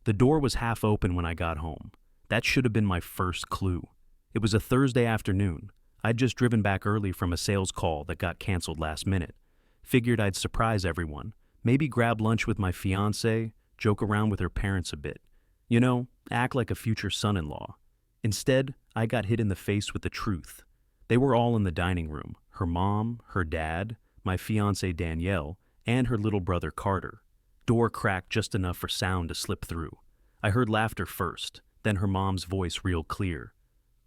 The door was half open when I got home. That should have been my first clue. It was a Thursday afternoon. I'd just driven back early from a sales call that got canceled last minute. Figured I'd surprise everyone. Maybe grab lunch with my fiancée, joke around with her parents a bit. You know, act like a future son-in-law. Instead, I got hit in the face with the truth. They were all in the dining room. Her mom, her dad, my fiancée Danielle, and her little brother Carter. Door cracked just enough for sound to slip through. I heard laughter first, then her mom's voice real clear.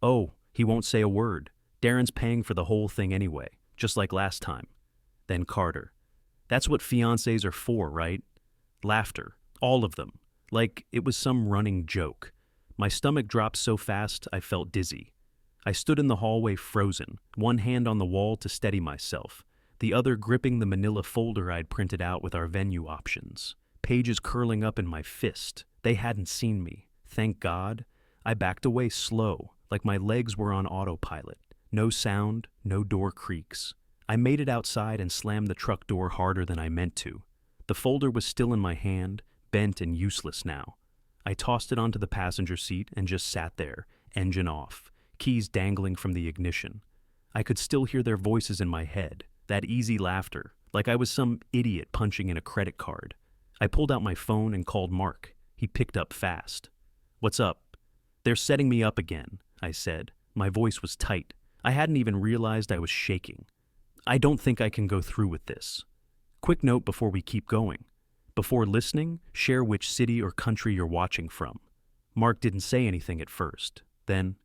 "Oh, he won't say a word. Darren's paying for the whole thing anyway, just like last time." Then Carter. "That's what fiancés are for, right?" Laughter. All of them. Like it was some running joke. My stomach dropped so fast I felt dizzy. I stood in the hallway frozen, one hand on the wall to steady myself, the other gripping the manila folder I'd printed out with our venue options. Pages curling up in my fist. They hadn't seen me. Thank God. I backed away slow, like my legs were on autopilot. No sound, no door creaks. I made it outside and slammed the truck door harder than I meant to. The folder was still in my hand, bent and useless now. I tossed it onto the passenger seat and just sat there, engine off, keys dangling from the ignition. I could still hear their voices in my head, that easy laughter, like I was some idiot punching in a credit card. I pulled out my phone and called Mark. He picked up fast. "What's up?" "They're setting me up again," I said. My voice was tight. I hadn't even realized I was shaking. "I don't think I can go through with this. Quick note before we keep going. Before listening, share which city or country you're watching from." Mark didn't say anything at first. Then,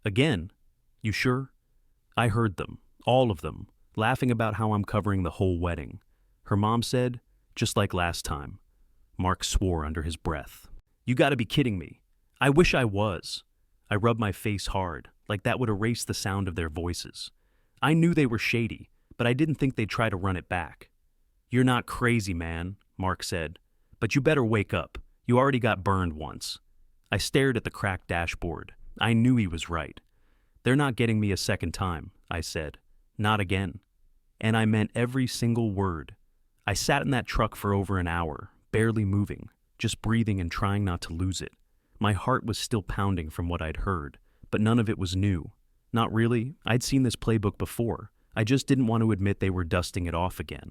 "Again? You sure?" I heard them, all of them, laughing about how I'm covering the whole wedding. Her mom said, "Just like last time." Mark swore under his breath. "You gotta be kidding me. I wish I was." I rubbed my face hard, like that would erase the sound of their voices. I knew they were shady, but I didn't think they'd try to run it back. "You're not crazy, man," Mark said. "But you better wake up. You already got burned once." I stared at the cracked dashboard. I knew he was right. "They're not getting me a second time," I said. "Not again." And I meant every single word. I sat in that truck for over an hour, barely moving, just breathing and trying not to lose it. My heart was still pounding from what I'd heard, but none of it was new. Not really. I'd seen this playbook before. I just didn't want to admit they were dusting it off again.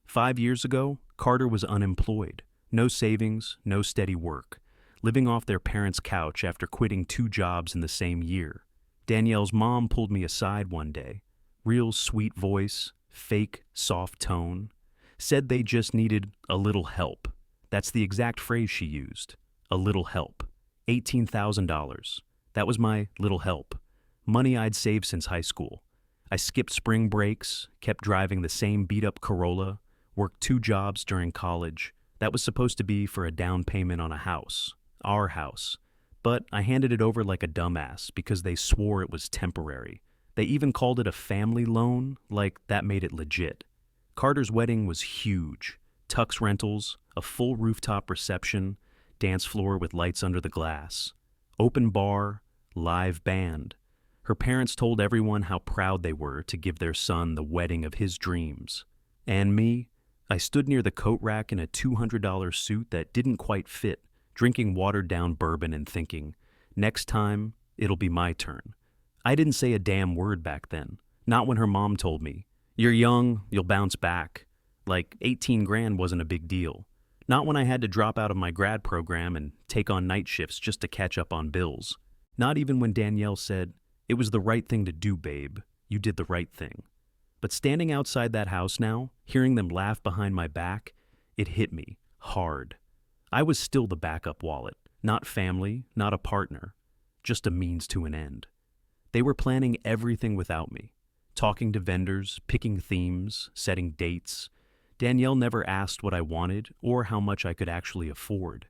5 years ago, Carter was unemployed. No savings, no steady work. Living off their parents' couch after quitting 2 jobs in the same year. Danielle's mom pulled me aside one day. Real sweet voice, fake, soft tone. Said they just needed a little help. That's the exact phrase she used. A little help. $18,000. That was my little help. Money I'd saved since high school. I skipped spring breaks, kept driving the same beat-up Corolla, worked 2 jobs during college. That was supposed to be for a down payment on a house. Our house. But I handed it over like a dumbass because they swore it was temporary. They even called it a family loan, like that made it legit. Carter's wedding was huge. Tux rentals, a full rooftop reception, dance floor with lights under the glass. Open bar, live band. Her parents told everyone how proud they were to give their son the wedding of his dreams. And me? I stood near the coat rack in a $200 suit that didn't quite fit, drinking watered-down bourbon and thinking, next time, it'll be my turn. I didn't say a damn word back then. Not when her mom told me, "You're young, you'll bounce back." Like 18 grand wasn't a big deal. Not when I had to drop out of my grad program and take on night shifts just to catch up on bills. Not even when Danielle said, "It was the right thing to do, babe. You did the right thing." But standing outside that house now, hearing them laugh behind my back, it hit me hard. I was still the backup wallet, not family, not a partner, just a means to an end. They were planning everything without me, talking to vendors, picking themes, setting dates. Danielle never asked what I wanted or how much I could actually afford.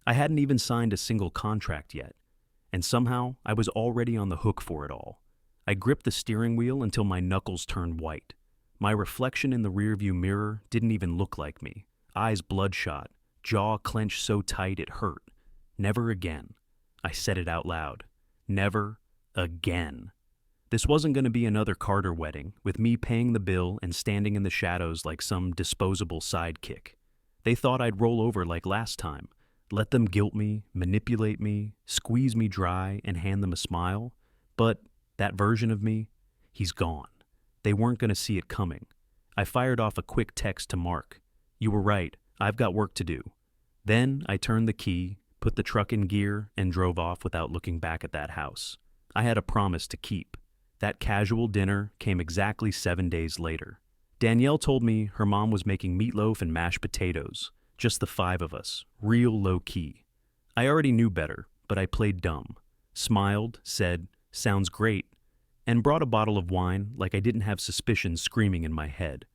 I hadn't even signed a single contract yet, and somehow I was already on the hook for it all. I gripped the steering wheel until my knuckles turned white. My reflection in the rearview mirror didn't even look like me. Eyes bloodshot, jaw clenched so tight it hurt. Never again. I said it out loud. Never again. This wasn't going to be another Carter wedding, with me paying the bill and standing in the shadows like some disposable sidekick. They thought I'd roll over like last time. Let them guilt me, manipulate me, squeeze me dry, and hand them a smile. But that version of me, he's gone. They weren't going to see it coming. I fired off a quick text to Mark. You were right, I've got work to do. Then I turned the key, put the truck in gear, and drove off without looking back at that house. I had a promise to keep. That casual dinner came exactly 7 days later. Danielle told me her mom was making meatloaf and mashed potatoes. Just the 5 of us, real low-key. I already knew better, but I played dumb. Smiled, said, "Sounds great," and brought a bottle of wine like I didn't have suspicions screaming in my head.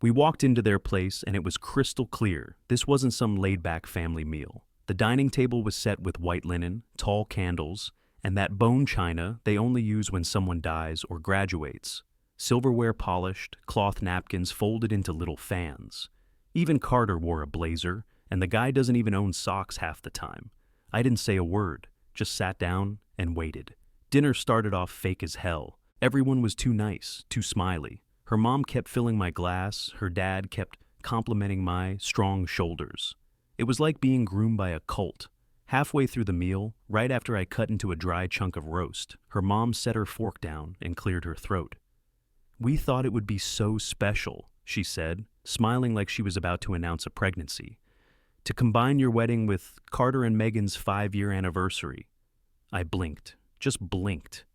We walked into their place and it was crystal clear this wasn't some laid-back family meal. The dining table was set with white linen, tall candles, and that bone china they only use when someone dies or graduates. Silverware polished, cloth napkins folded into little fans. Even Carter wore a blazer, and the guy doesn't even own socks half the time. I didn't say a word, just sat down and waited. Dinner started off fake as hell. Everyone was too nice, too smiley. Her mom kept filling my glass, her dad kept complimenting my strong shoulders. It was like being groomed by a cult. Halfway through the meal, right after I cut into a dry chunk of roast, her mom set her fork down and cleared her throat. "We thought it would be so special," she said, smiling like she was about to announce a pregnancy. "To combine your wedding with Carter and Megan's 5-year anniversary." I blinked, just blinked.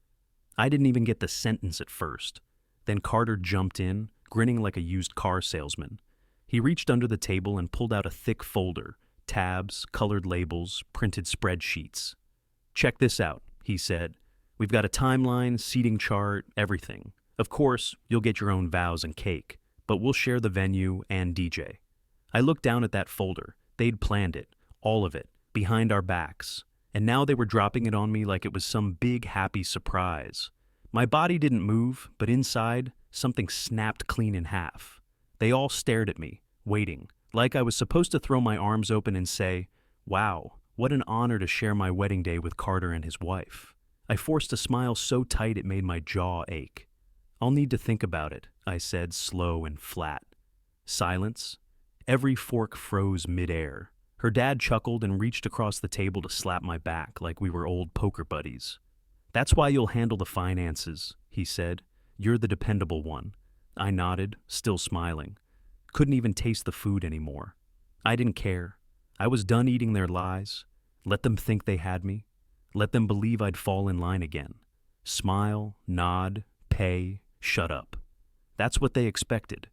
I didn't even get the sentence at first. Then Carter jumped in, grinning like a used car salesman. He reached under the table and pulled out a thick folder, tabs, colored labels, printed spreadsheets. "Check this out," he said. "We've got a timeline, seating chart, everything. Of course, you'll get your own vows and cake, but we'll share the venue and DJ." I looked down at that folder. They'd planned it, all of it, behind our backs. And now they were dropping it on me like it was some big happy surprise. My body didn't move, but inside, something snapped clean in half. They all stared at me, waiting, like I was supposed to throw my arms open and say, "Wow, what an honor to share my wedding day with Carter and his wife." I forced a smile so tight it made my jaw ache. "I'll need to think about it," I said, slow and flat. Silence. Every fork froze midair. Her dad chuckled and reached across the table to slap my back like we were old poker buddies. "That's why you'll handle the finances," he said. "You're the dependable one." I nodded, still smiling. Couldn't even taste the food anymore. I didn't care. I was done eating their lies. Let them think they had me. Let them believe I'd fall in line again. Smile, nod, pay, shut up. That's what they expected.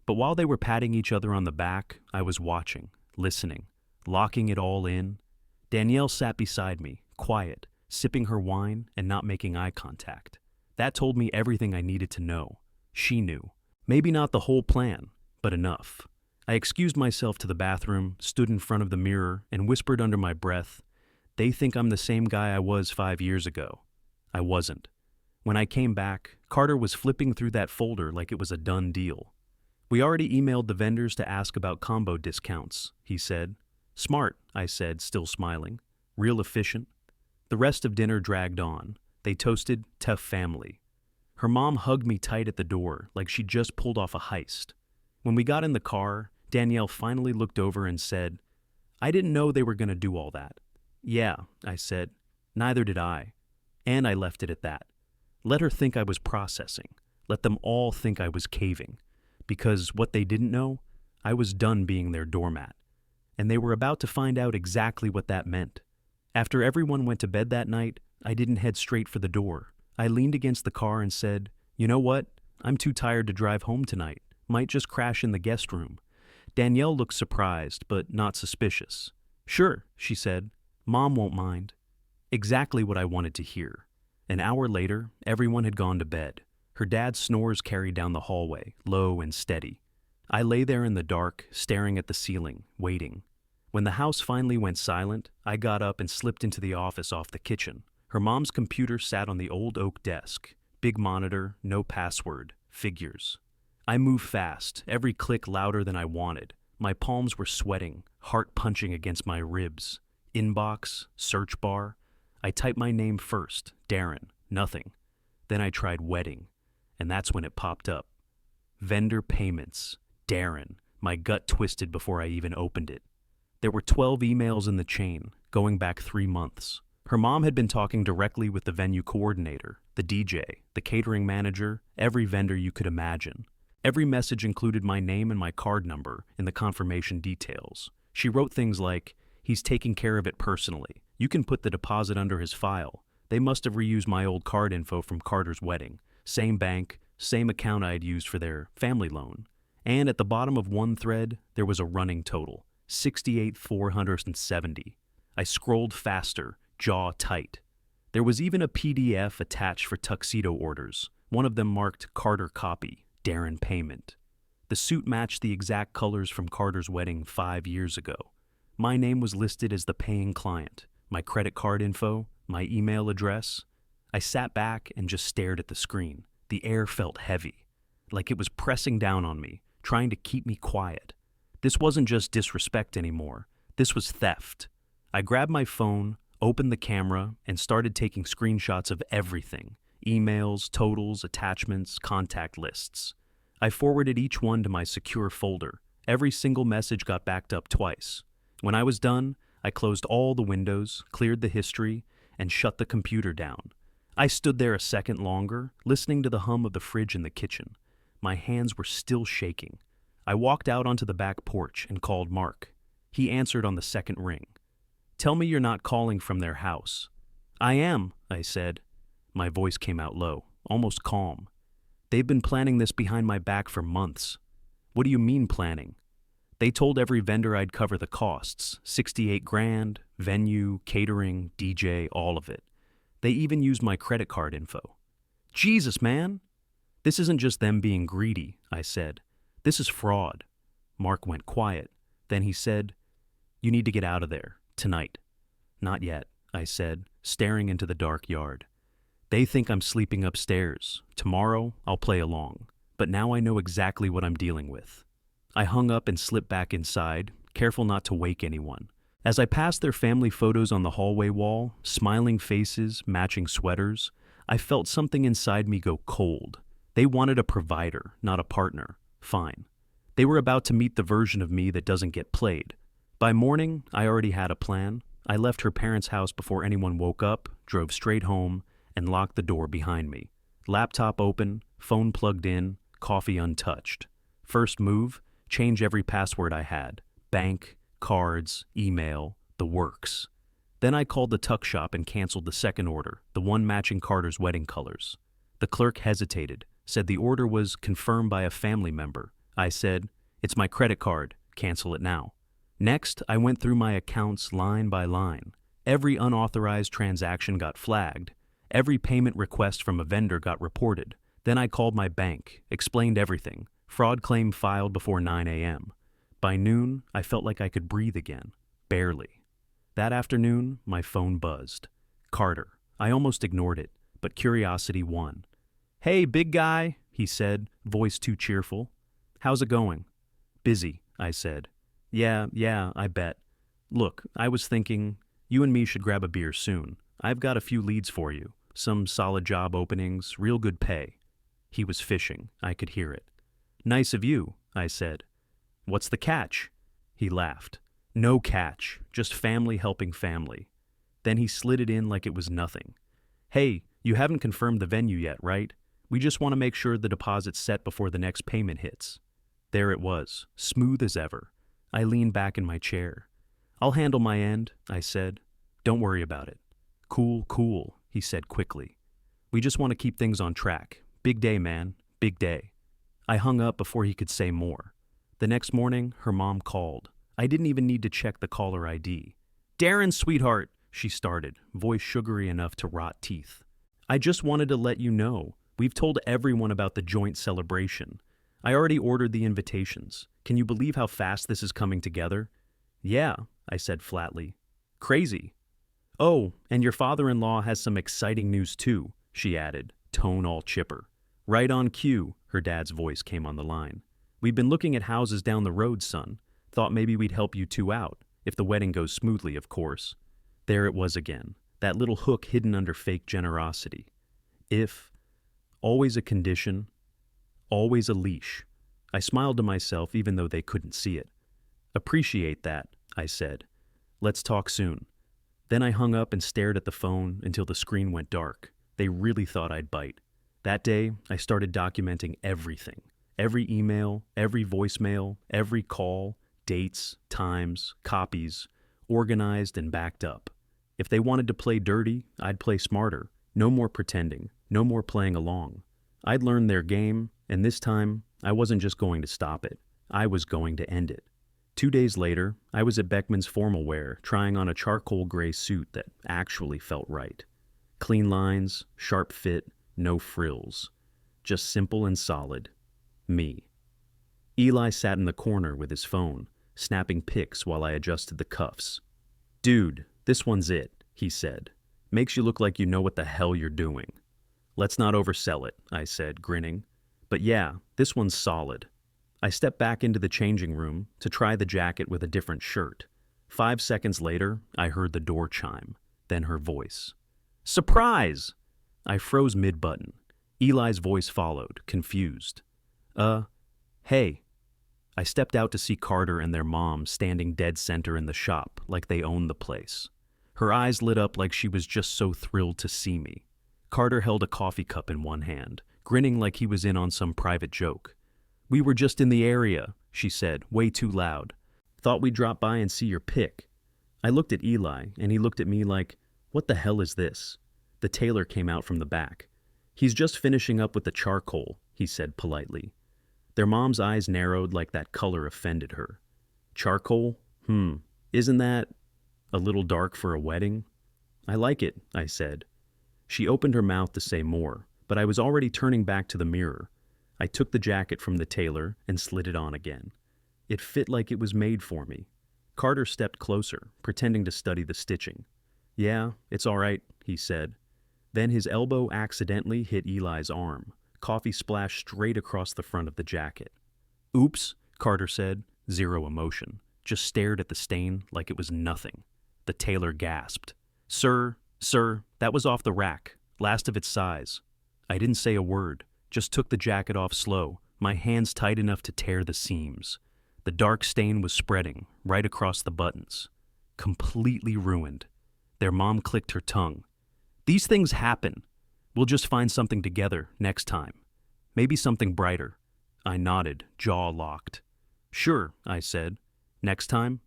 But while they were patting each other on the back, I was watching, listening, locking it all in. Danielle sat beside me, quiet, sipping her wine and not making eye contact. That told me everything I needed to know. She knew. Maybe not the whole plan, but enough. I excused myself to the bathroom, stood in front of the mirror, and whispered under my breath, "They think I'm the same guy I was 5 years ago." I wasn't. When I came back, Carter was flipping through that folder like it was a done deal. "We already emailed the vendors to ask about combo discounts," he said. "Smart," I said, still smiling. "Real efficient." The rest of dinner dragged on. They toasted tough family. Her mom hugged me tight at the door like she'd just pulled off a heist. When we got in the car, Danielle finally looked over and said, "I didn't know they were going to do all that." "Yeah," I said. "Neither did I." And I left it at that. Let her think I was processing. Let them all think I was caving. Because what they didn't know, I was done being their doormat. And they were about to find out exactly what that meant. After everyone went to bed that night, I didn't head straight for the door. I leaned against the car and said, "You know what? I'm too tired to drive home tonight. Might just crash in the guest room." Danielle looked surprised, but not suspicious. "Sure," she said. "Mom won't mind." Exactly what I wanted to hear. An hour later, everyone had gone to bed. Her dad's snores carried down the hallway, low and steady. I lay there in the dark, staring at the ceiling, waiting. When the house finally went silent, I got up and slipped into the office off the kitchen. Her mom's computer sat on the old oak desk. Big monitor, no password, figures. I moved fast, every click louder than I wanted. My palms were sweating, heart punching against my ribs. Inbox, search bar. I typed my name first, Darren, nothing. Then I tried wedding, and that's when it popped up. Vendor payments, Darren. My gut twisted before I even opened it. There were 12 emails in the chain, going back 3 months. Her mom had been talking directly with the venue coordinator, the DJ, the catering manager, every vendor you could imagine. Every message included my name and my card number in the confirmation details. She wrote things like, "He's taking care of it personally. You can put the deposit under his file. They must have reused my old card info from Carter's wedding. Same bank, same account I had used for their family loan." And at the bottom of one thread, there was a running total, 68,470. I scrolled faster, jaw tight. There was even a PDF attached for tuxedo orders. One of them marked Carter copy, Darren payment. The suit matched the exact colors from Carter's wedding 5 years ago. My name was listed as the paying client, my credit card info, my email address. I sat back and just stared at the screen. The air felt heavy, like it was pressing down on me, trying to keep me quiet. This wasn't just disrespect anymore. This was theft. I grabbed my phone, opened the camera, and started taking screenshots of everything. Emails, totals, attachments, contact lists. I forwarded each one to my secure folder. Every single message got backed up twice. When I was done, I closed all the windows, cleared the history, and shut the computer down. I stood there a second longer, listening to the hum of the fridge in the kitchen. My hands were still shaking. I walked out onto the back porch and called Mark. He answered on the second ring. "Tell me you're not calling from their house." "I am," I said. My voice came out low, almost calm. "They've been planning this behind my back for months." "What do you mean planning?" "They told every vendor I'd cover the costs, 68 grand, venue, catering, DJ, all of it. They even used my credit card info." "Jesus, man!" "This isn't just them being greedy," I said. "This is fraud." Mark went quiet. Then he said, "You need to get out of there, tonight." "Not yet," I said, staring into the dark yard. "They think I'm sleeping upstairs. Tomorrow, I'll play along. But now I know exactly what I'm dealing with." I hung up and slipped back inside, careful not to wake anyone. As I passed their family photos on the hallway wall, smiling faces, matching sweaters, I felt something inside me go cold. They wanted a provider, not a partner. Fine. They were about to meet the version of me that doesn't get played. By morning, I already had a plan. I left her parents' house before anyone woke up, drove straight home, and locked the door behind me. Laptop open, phone plugged in, coffee untouched. First move, change every password I had. Bank, cards, email, the works. Then I called the tuck shop and canceled the second order, the one matching Carter's wedding colors. The clerk hesitated, said the order was confirmed by a family member. I said, "It's my credit card, cancel it now." Next, I went through my accounts line by line. Every unauthorized transaction got flagged. Every payment request from a vendor got reported. Then I called my bank, explained everything. Fraud claim filed before 9 a.m. By noon, I felt like I could breathe again. Barely. That afternoon, my phone buzzed. Carter. I almost ignored it, but curiosity won. "Hey, big guy," he said, voice too cheerful. "How's it going?" "Busy," I said. Yeah, I bet. Look, I was thinking, you and me should grab a beer soon. I've got a few leads for you. Some solid job openings, real good pay." He was fishing. I could hear it. "Nice of you," I said. "What's the catch?" He laughed. "No catch, just family helping family." Then he slid it in like it was nothing. "Hey, you haven't confirmed the venue yet, right? We just want to make sure the deposit's set before the next payment hits." There it was, smooth as ever. I leaned back in my chair. "I'll handle my end," I said. "Don't worry about it." Cool, he said quickly. "We just want to keep things on track. Big day, man, big day." I hung up before he could say more. The next morning, her mom called. I didn't even need to check the caller ID. "Darren, sweetheart," she started, voice sugary enough to rot teeth. "I just wanted to let you know. We've told everyone about the joint celebration. I already ordered the invitations. Can you believe how fast this is coming together?" "Yeah," I said flatly. "Crazy." "Oh, and your father-in-law has some exciting news too," she added, tone all chipper. "Right on cue," her dad's voice came on the line. "We've been looking at houses down the road, son. Thought maybe we'd help you two out, if the wedding goes smoothly, of course." There it was again, that little hook hidden under fake generosity. If, always a condition, always a leash. I smiled to myself even though they couldn't see it. "Appreciate that," I said. Let's talk soon. Then I hung up and stared at the phone until the screen went dark. They really thought I'd bite. That day, I started documenting everything. Every email, every voicemail, every call, dates, times, copies, organized and backed up. If they wanted to play dirty, I'd play smarter. No more pretending, no more playing along. I'd learned their game, and this time, I wasn't just going to stop it. I was going to end it. 2 days later, I was at Beckman's formal wear, trying on a charcoal gray suit that actually felt right. Clean lines, sharp fit, no frills. Just simple and solid. Me. Eli sat in the corner with his phone, snapping pics while I adjusted the cuffs. "Dude, this one's it," he said. "Makes you look like you know what the hell you're doing." "Let's not oversell it," I said, grinning. "But yeah, this one's solid." I stepped back into the changing room to try the jacket with a different shirt. 5 seconds later, I heard the door chime, then her voice. "Surprise!" I froze mid-button. Eli's voice followed, confused. Hey." I stepped out to see Carter and their mom standing dead center in the shop, like they owned the place. Her eyes lit up like she was just so thrilled to see me. Carter held a coffee cup in one hand, grinning like he was in on some private joke. "We were just in the area," she said, way too loud. "Thought we'd drop by and see your pic." I looked at Eli, and he looked at me like, "What the hell is this?" The tailor came out from the back. "He's just finishing up with the charcoal," he said politely. Their mom's eyes narrowed like that color offended her. "Charcoal? Isn't that a little dark for a wedding?" "I like it," I said. She opened her mouth to say more, but I was already turning back to the mirror. I took the jacket from the tailor and slid it on again. It fit like it was made for me. Carter stepped closer, pretending to study the stitching. "Yeah, it's all right," he said. Then his elbow accidentally hit Eli's arm. Coffee splashed straight across the front of the jacket. "Oops," Carter said, zero emotion, just stared at the stain like it was nothing. The tailor gasped. Sir, that was off the rack, last of its size." I didn't say a word, just took the jacket off slow, my hands tight enough to tear the seams. The dark stain was spreading, right across the buttons. Completely ruined. Their mom clicked her tongue. "These things happen. We'll just find something together next time. Maybe something brighter." I nodded, jaw locked. "Sure," I said. "Next time?"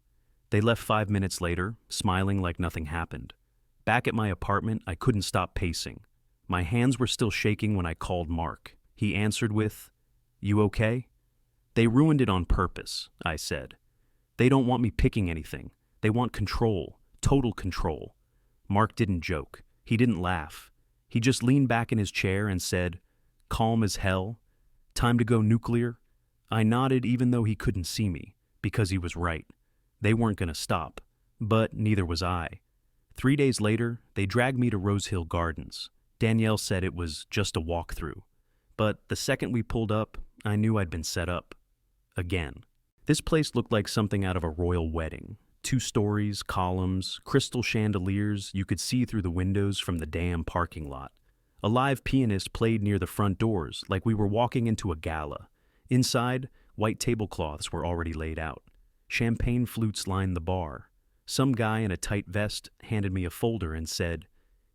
They left 5 minutes later, smiling like nothing happened. Back at my apartment, I couldn't stop pacing. My hands were still shaking when I called Mark. He answered with, "You okay?" "They ruined it on purpose," I said. "They don't want me picking anything. They want control, total control." Mark didn't joke. He didn't laugh. He just leaned back in his chair and said, "Calm as hell? Time to go nuclear?" I nodded even though he couldn't see me, because he was right. They weren't going to stop, but neither was I. 3 days later, they dragged me to Rose Hill Gardens. Danielle said it was just a walkthrough. But the second we pulled up, I knew I'd been set up. Again. This place looked like something out of a royal wedding. 2 stories, columns, crystal chandeliers you could see through the windows from the damn parking lot. A live pianist played near the front doors like we were walking into a gala. Inside, white tablecloths were already laid out. Champagne flutes lined the bar. Some guy in a tight vest handed me a folder and said,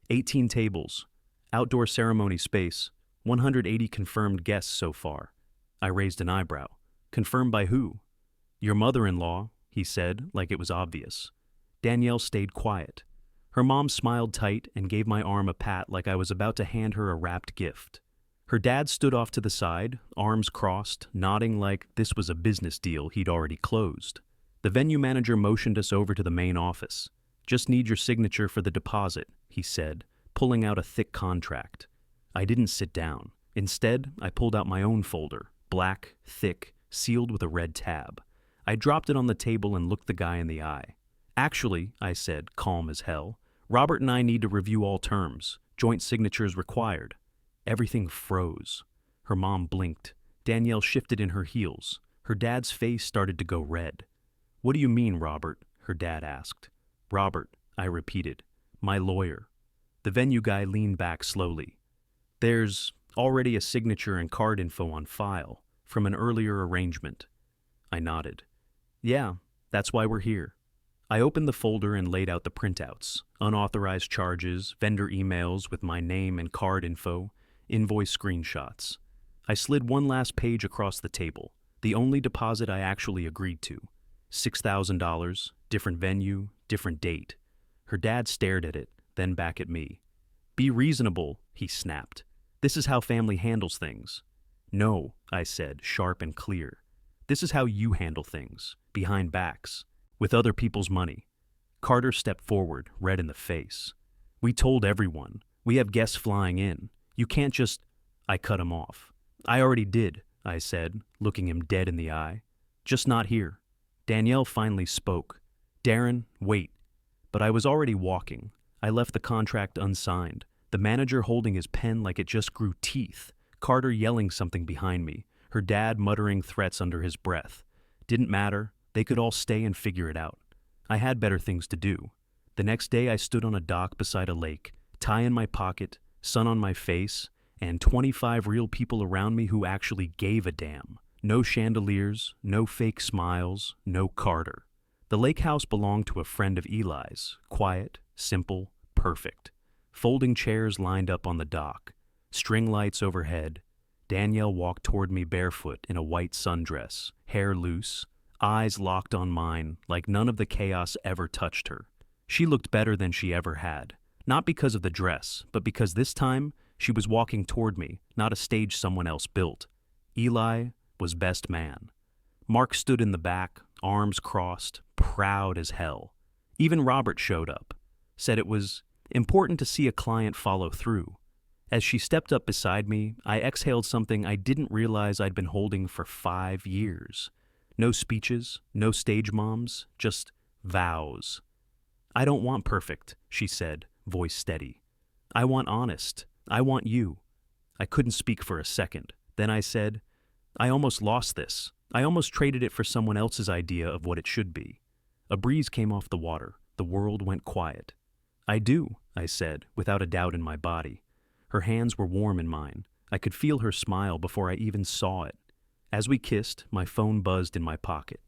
18 tables, outdoor ceremony space, 180 confirmed guests so far. I raised an eyebrow. Confirmed by who? Your mother-in-law, he said, like it was obvious. Danielle stayed quiet. Her mom smiled tight and gave my arm a pat like I was about to hand her a wrapped gift. Her dad stood off to the side, arms crossed, nodding like this was a business deal he'd already closed. The venue manager motioned us over to the main office. Just need your signature for the deposit, he said, pulling out a thick contract. I didn't sit down. Instead, I pulled out my own folder, black, thick, sealed with a red tab. I dropped it on the table and looked the guy in the eye. Actually, I said, calm as hell, Robert and I need to review all terms. Joint signatures required. Everything froze. Her mom blinked. Danielle shifted in her heels. Her dad's face started to go red. What do you mean, Robert? Her dad asked. Robert, I repeated. My lawyer. The venue guy leaned back slowly. There's already a signature and card info on file from an earlier arrangement. I nodded. Yeah, that's why we're here. I opened the folder and laid out the printouts, unauthorized charges, vendor emails with my name and card info, invoice screenshots. I slid one last page across the table, the only deposit I actually agreed to. $6,000, different venue, different date. Her dad stared at it, then back at me. "Be reasonable," he snapped. "This is how family handles things." "No," I said, sharp and clear. "This is how you handle things, behind backs, with other people's money." Carter stepped forward, red in the face. "We told everyone. We have guests flying in. You can't just—" I cut him off. "I already did," I said, looking him dead in the eye. "Just not here." Danielle finally spoke. "Darren, wait." But I was already walking. I left the contract unsigned, the manager holding his pen like it just grew teeth, Carter yelling something behind me, her dad muttering threats under his breath. Didn't matter. They could all stay and figure it out. I had better things to do. The next day I stood on a dock beside a lake, tie in my pocket, sun on my face, and 25 real people around me who actually gave a damn. No chandeliers, no fake smiles, no Carter. The lake house belonged to a friend of Eli's, quiet, simple, perfect. Folding chairs lined up on the dock, string lights overhead. Danielle walked toward me barefoot in a white sundress, hair loose, eyes locked on mine like none of the chaos ever touched her. She looked better than she ever had, not because of the dress, but because this time she was walking toward me, not a stage someone else built. Eli was best man. Mark stood in the back, arms crossed, proud as hell. Even Robert showed up, said it was important to see a client follow through. As she stepped up beside me, I exhaled something I didn't realize I'd been holding for 5 years. No speeches, no stage moms, just vows. "I don't want perfect," she said, voice steady. "I want honest. I want you." I couldn't speak for a second. Then I said, "I almost lost this. I almost traded it for someone else's idea of what it should be." A breeze came off the water. The world went quiet. "I do," I said, without a doubt in my body. Her hands were warm in mine. I could feel her smile before I even saw it. As we kissed, my phone buzzed in my pocket.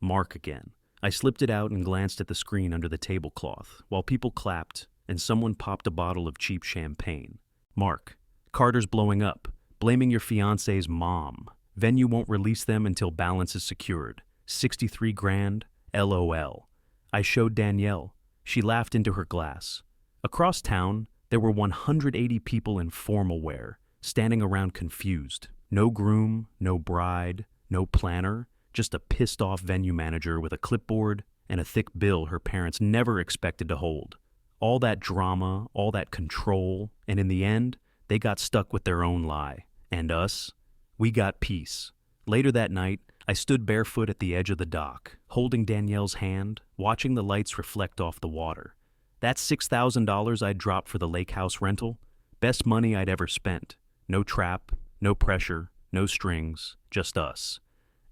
Mark again. I slipped it out and glanced at the screen under the tablecloth, while people clapped and someone popped a bottle of cheap champagne. "Mark, Carter's blowing up, blaming your fiancée's mom. Venue won't release them until balance is secured. 63 grand, LOL. I showed Danielle. She laughed into her glass. Across town, there were 180 people in formal wear, standing around confused. No groom, no bride, no planner, just a pissed-off venue manager with a clipboard and a thick bill her parents never expected to hold. All that drama, all that control, and in the end, they got stuck with their own lie. And us? We got peace. Later that night, I stood barefoot at the edge of the dock, holding Danielle's hand, watching the lights reflect off the water. That $6,000 I'd dropped for the lake house rental, best money I'd ever spent. No trap, no pressure, no strings, just us.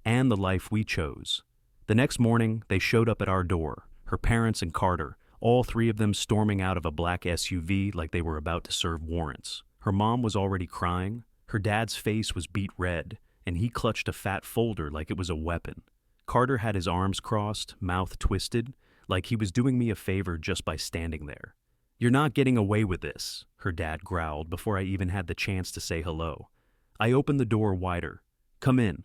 And the life we chose. The next morning, they showed up at our door, her parents and Carter, all 3 of them storming out of a black SUV like they were about to serve warrants. Her mom was already crying, her dad's face was beet red, and he clutched a fat folder like it was a weapon. Carter had his arms crossed, mouth twisted, like he was doing me a favor just by standing there. "You're not getting away with this," her dad growled before I even had the chance to say hello. I opened the door wider. "Come in."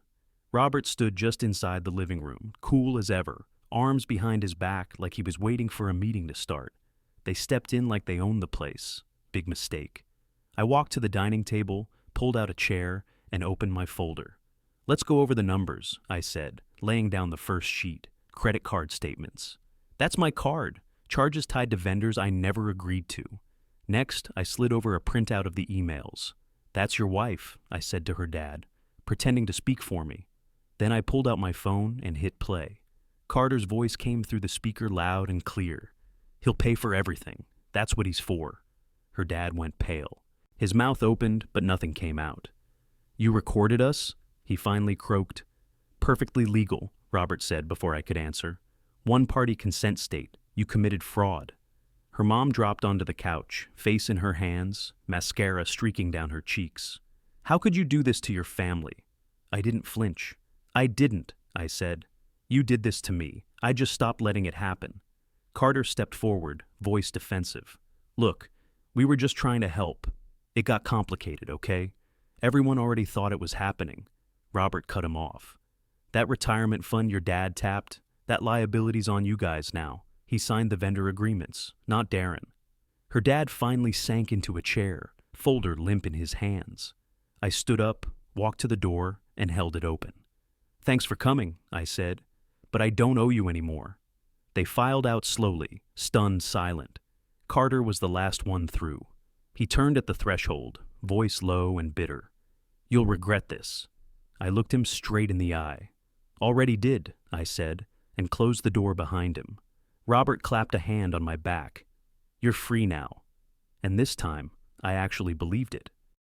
Robert stood just inside the living room, cool as ever, arms behind his back like he was waiting for a meeting to start. They stepped in like they owned the place. Big mistake. I walked to the dining table, pulled out a chair, and opened my folder. "Let's go over the numbers," I said, laying down the first sheet, credit card statements. "That's my card, charges tied to vendors I never agreed to." Next, I slid over a printout of the emails. "That's your wife," I said to her dad, pretending to speak for me. Then I pulled out my phone and hit play. Carter's voice came through the speaker loud and clear. "He'll pay for everything. That's what he's for." Her dad went pale. His mouth opened, but nothing came out. "You recorded us?" he finally croaked. "Perfectly legal," Robert said before I could answer. "One-party consent state. You committed fraud." Her mom dropped onto the couch, face in her hands, mascara streaking down her cheeks. "How could you do this to your family?" I didn't flinch. "I didn't," I said. "You did this to me. I just stopped letting it happen. Carter stepped forward, voice defensive. Look, we were just trying to help. It got complicated, okay? Everyone already thought it was happening. Robert cut him off. That retirement fund your dad tapped, that liability's on you guys now. He signed the vendor agreements, not Darren. Her dad finally sank into a chair, folder limp in his hands. I stood up, walked to the door, and held it open. Thanks for coming, I said, but I don't owe you anymore. They filed out slowly, stunned silent. Carter was the last one through. He turned at the threshold, voice low and bitter. You'll regret this. I looked him straight in the eye. Already did, I said, and closed the door behind him. Robert clapped a hand on my back. You're free now. And this time, I actually believed it.